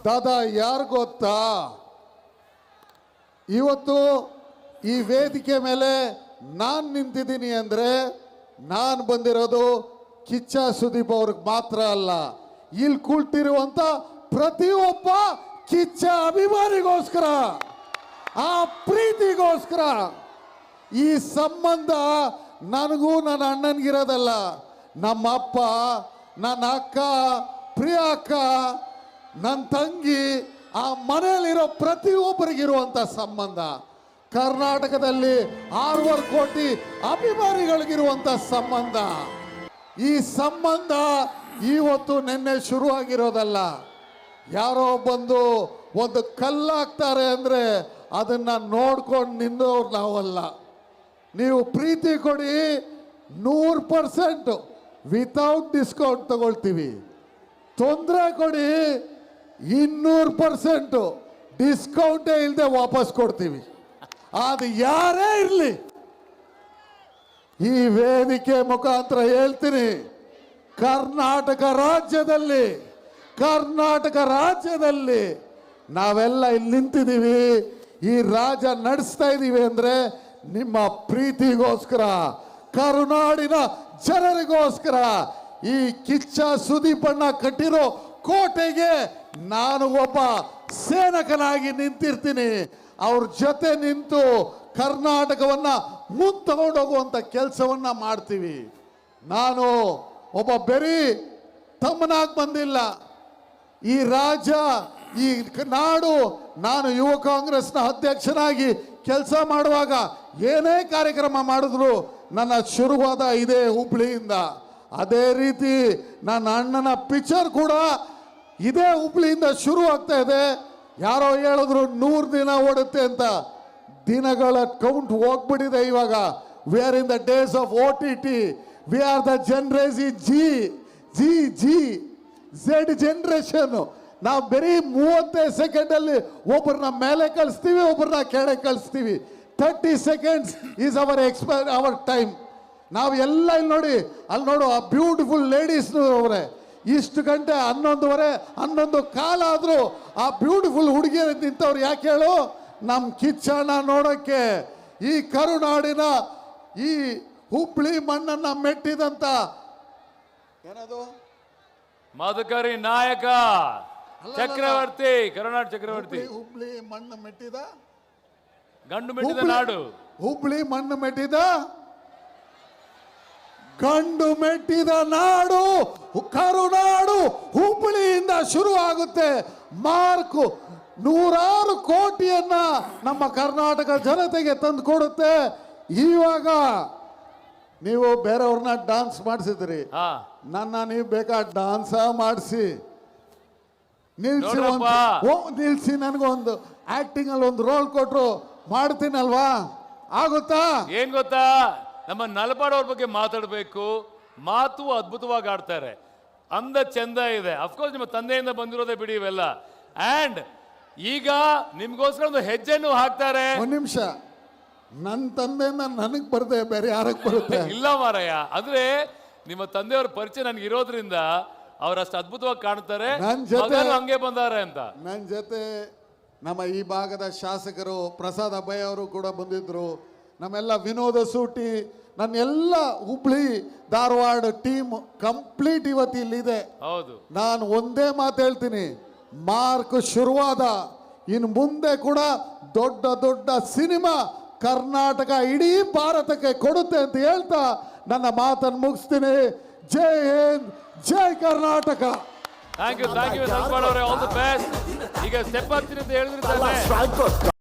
ದಾದಾ ಯಾರು ಗೊತ್ತಾ, ಇವತ್ತು ಈ ವೇದಿಕೆ ಮೇಲೆ ನಾನು ನಿಂತಿದ್ದೀನಿ ಅಂದರೆ ನಾನು ಬಂದಿರೋದು ಕಿಚ್ಚ ಸುದೀಪ್ ಅವ್ರಿಗೆ ಮಾತ್ರ ಅಲ್ಲ, ಇಲ್ಲಿ ಕುಳಿತಿರುವಂತ ಪ್ರತಿಯೊಬ್ಬ ಕಿಚ್ಚ ಅಭಿಮಾನಿಗೋಸ್ಕರ, ಆ ಪ್ರೀತಿಗೋಸ್ಕರ. ಈ ಸಂಬಂಧ ನನಗೂ ನನ್ನ ಅಣ್ಣನಿಗಿರೋದಲ್ಲ, ನಮ್ಮ ಅಪ್ಪ, ನನ್ನ ಅಕ್ಕ, ಪ್ರಿಯ ಅಕ್ಕ, ನನ್ನ ತಂಗಿ, ಆ ಮನೆಯಲ್ಲಿರೋ ಪ್ರತಿಯೊಬ್ಬರಿಗಿರುವಂಥ ಸಂಬಂಧ. ಕರ್ನಾಟಕದಲ್ಲಿ 6 ಕೋಟಿ ಅಭಿಮಾನಿಗಳಿಗಿರುವಂಥ ಸಂಬಂಧ. ಈ ಸಂಬಂಧ ಇವತ್ತು ನಿನ್ನೆ ಶುರುವಾಗಿರೋದಲ್ಲ. ಯಾರೋ ಬಂದು ಒಂದು ಕಲ್ಲಾಗ್ತಾರೆ ಅಂದರೆ ಅದನ್ನು ನೋಡ್ಕೊಂಡು ನಿನ್ನೋರು ನಾವಲ್ಲ. ನೀವು ಪ್ರೀತಿ ಕೊಡಿ, 100% ವಿತೌಟ್ ಡಿಸ್ಕೌಂಟ್ ತಗೊಳ್ತೀವಿ. ತೊಂದರೆ ಕೊಡಿ, 200% ಡಿಸ್ಕೌಂಟೇ ಇಲ್ಲದೆ ವಾಪಸ್ ಕೊಡ್ತೀವಿ. ಅದು ಯಾರೇ ಇರಲಿ, ಈ ವೇದಿಕೆ ಮುಖಾಂತರ ಹೇಳ್ತೀನಿ, ಕರ್ನಾಟಕ ರಾಜ್ಯದಲ್ಲಿ ನಾವೆಲ್ಲ ಇಲ್ಲಿ ನಿಂತಿದ್ದೀವಿ, ಈ ರಾಜ್ಯ ನಡೆಸ್ತಾ ಇದ್ದೀವಿ ಅಂದರೆ ನಿಮ್ಮ ಪ್ರೀತಿಗೋಸ್ಕರ, ಕರುನಾಡಿನ ಜನರಿಗೋಸ್ಕರ. ಈ ಕಿಚ್ಚ ಸುದೀಪಣ್ಣ ಕಟ್ಟಿರೋ ಕೋಟೆಗೆ ನಾನು ಒಬ್ಬ ಸೇನಕನಾಗಿ ನಿಂತಿರ್ತೀನಿ. ಅವ್ರ ಜೊತೆ ನಿಂತು ಕರ್ನಾಟಕವನ್ನ ಮುಂದೆ ತಗೊಂಡೋಗುವಂಥ ಕೆಲಸವನ್ನ ಮಾಡ್ತೀವಿ. ನಾನು ಒಬ್ಬ ಬೆರಿ ತಮ್ಮನಾಗಿ ಬಂದಿಲ್ಲ. ಈ ರಾಜ್ಯ, ಈ ನಾಡು, ನಾನು ಯುವ ಕಾಂಗ್ರೆಸ್ನ ಅಧ್ಯಕ್ಷನಾಗಿ ಕೆಲಸ ಮಾಡುವಾಗ ಏನೇ ಕಾರ್ಯಕ್ರಮ ಮಾಡಿದ್ರು ನನ್ನ ಶುರುವಾದ ಇದೇ ಹುಬ್ಳಿಯಿಂದ. ಅದೇ ರೀತಿ ನನ್ನ ಅಣ್ಣನ ಪಿಕ್ಚರ್ ಕೂಡ ಇದೇ ಹುಬ್ಳಿಯಿಂದ ಶುರು ಆಗ್ತಾ ಇದೆ. ಯಾರೋ ಹೇಳಿದ್ರು 100 ದಿನ ಓಡುತ್ತೆ ಅಂತ. ದಿನಗಳ ಕೌಂಟ್ ಹೋಗ್ಬಿಟ್ಟಿದೆ ಇವಾಗ. We are in the days of OTT. We are the generation Z generation. ನಾವು ಬರೀ 35 ಸೆಕೆಂಡಲ್ಲಿ ಒಬ್ಬರನ್ನ ಮೇಲೆ ಕಳಿಸ್ತೀವಿ, ಒಬ್ಬರನ್ನ ಕೆಳಗೆ ಕಳಿಸ್ತೀವಿ. 30 ಸೆಕೆಂಡ್ಸ್ ಈಸ್ ಅವರ್ ಟೈಮ್. ನಾವು ಎಲ್ಲ ಇಲ್ಲಿ ನೋಡಿ, ಅಲ್ಲಿ ನೋಡು, ಆ ಬ್ಯೂಟಿಫುಲ್ ಲೇಡೀಸ್ ಅವರೇ. ಇಷ್ಟು ಗಂಟೆ 11:15 11 ಕಾಲ ಆದರೂ ಆ ಬ್ಯೂಟಿಫುಲ್ ಹುಡುಗಿಯರು ನಿಂತವ್ರು ಯಾಕೆ ಹೇಳು? ನಮ್ಮ ಕಿಚ್ಚಣ್ಣ ನೋಡೋಕ್ಕೆ. ಈ ಕರುನಾಡಿನ ಈ ಹುಬ್ಳಿ ಮಣ್ಣನ್ನ ಮೆಟ್ಟಿದಂತ ಏನದು ಮಧುಕರಿ ನಾಯಕ ಚಕ್ರವರ್ತಿ, ಕರುನಾಡ ಚಕ್ರವರ್ತಿ. ಹುಬ್ಳಿ ಮಣ್ಣು ಮೆಟ್ಟಿದ, ಗಂಡು ಮೆಟ್ಟಿದ ನಾಡು. ಹುಬ್ಳಿ ಮಣ್ಣು ಮೆಟ್ಟಿದ, ಗಂಡು ಮೆಟ್ಟಿದ ನಾಡು ಕರುನಾಡು. ಹುಬ್ಬಳ್ಳಿಯಿಂದ ಶುರು ಆಗುತ್ತೆ. ಮಾರ್ಕು 100 ಕೋಟಿಯನ್ನ ನಮ್ಮ ಕರ್ನಾಟಕ ಜನತೆಗೆ ತಂದು ಕೊಡುತ್ತೆ. ಇವಾಗ ನೀವು ಬೇರೆಯವ್ರನ್ನ ಡಾನ್ಸ್ ಮಾಡಿಸಿದ್ರಿ, ನನ್ನ ನೀವು ಬೇಕಾದ ಡಾನ್ಸ ಮಾಡಿಸಿ ನಿಲ್ಸಿ ನನಗೊಂದು ಆಕ್ಟಿಂಗ್ ಅಲ್ಲಿ ಒಂದು ರೋಲ್ ಕೊಟ್ರು ಮಾಡ್ತೀನಲ್ವಾ, ಆಗುತ್ತಾ? ಏನ್ ಗೊತ್ತಾ, ನಮ್ಮ ನಲಪಾಡ್ ಅವ್ರ ಬಗ್ಗೆ ಮಾತಾಡಬೇಕು. ಮಾತು ಅದ್ಭುತವಾಗಿ ಆಡ್ತಾರೆ, ಅಂದ ಚಂದ ಇದೆ. ಅಫ್ಕೋರ್ಸ್ ನಿಮ್ಮ ತಂದೆಯಿಂದ ಬಂದಿರೋದೇ ಬಿಡಿ ಇವೆಲ್ಲ. ಅಂಡ್ ಈಗ ನಿಮ್ಗೋಸ್ಕರ ಒಂದು ಹೆಜ್ಜೆಯನ್ನು ಹಾಕ್ತಾರೆ. ಒಂದ್ ನಿಮಿಷ, ನನ್ನ ತಂದೆಯಿಂದ ನನಗ್ ಬರುತ್ತೆ, ಬೇರೆ ಯಾರಕ್ಕೆ ಬರುತ್ತೆ? ಇಲ್ಲ ಮಾರಯ್ಯ, ಅಂದ್ರೆ ನಿಮ್ಮ ತಂದೆಯವ್ರ ಪರಿಚಯ ನನ್ಗೆ ಇರೋದ್ರಿಂದ ಅವ್ರಷ್ಟು ಅದ್ಭುತವಾಗಿ ಕಾಣ್ತಾರೆ. ನನ್ನ ಜೊತೆ ಹಂಗೆ ಬಂದಾರೆ ಅಂತ. ನನ್ನ ಜೊತೆ ನಮ್ಮ ಈ ಭಾಗದ ಶಾಸಕರು ಪ್ರಸಾದ್ ಅಭಯ್ ಅವರು ಕೂಡ ಬಂದಿದ್ರು. ನಮ್ಮೆಲ್ಲ ವಿನೋದ ಸೂಟಿ, ನನ್ನ ಎಲ್ಲ ಹುಬ್ಳಿ ಧಾರವಾಡ ಟೀಮ್ ಕಂಪ್ಲೀಟ್ ಇವತ್ತು ಇಲ್ಲಿದೆ. ಹೌದು, ನಾನು ಒಂದೇ ಮಾತು ಹೇಳ್ತೀನಿ, ಮಾರ್ಕ್ ಶುರುವಾದ, ಇನ್ನು ಮುಂದೆ ಕೂಡ ದೊಡ್ಡ ದೊಡ್ಡ ಸಿನಿಮಾ ಕರ್ನಾಟಕ ಇಡೀ ಭಾರತಕ್ಕೆ ಕೊಡುತ್ತೆ ಅಂತ ಹೇಳ್ತಾ ನನ್ನ ಮಾತನ್ನು ಮುಗಿಸ್ತೀನಿ. ಜೈ ಹಿಂದ್, ಜೈ ಕರ್ನಾಟಕ. ಥ್ಯಾಂಕ್ ಯು ನಲ್ಪಾಡ್ ಅವರೇ, ಆಲ್ ದಿ ಬೆಸ್ಟ್. ಈಗ ಸ್ಟೆಪ್ ಆಗ್ತೀನಿ ಅಂತ ಹೇಳಿದ್ರೆ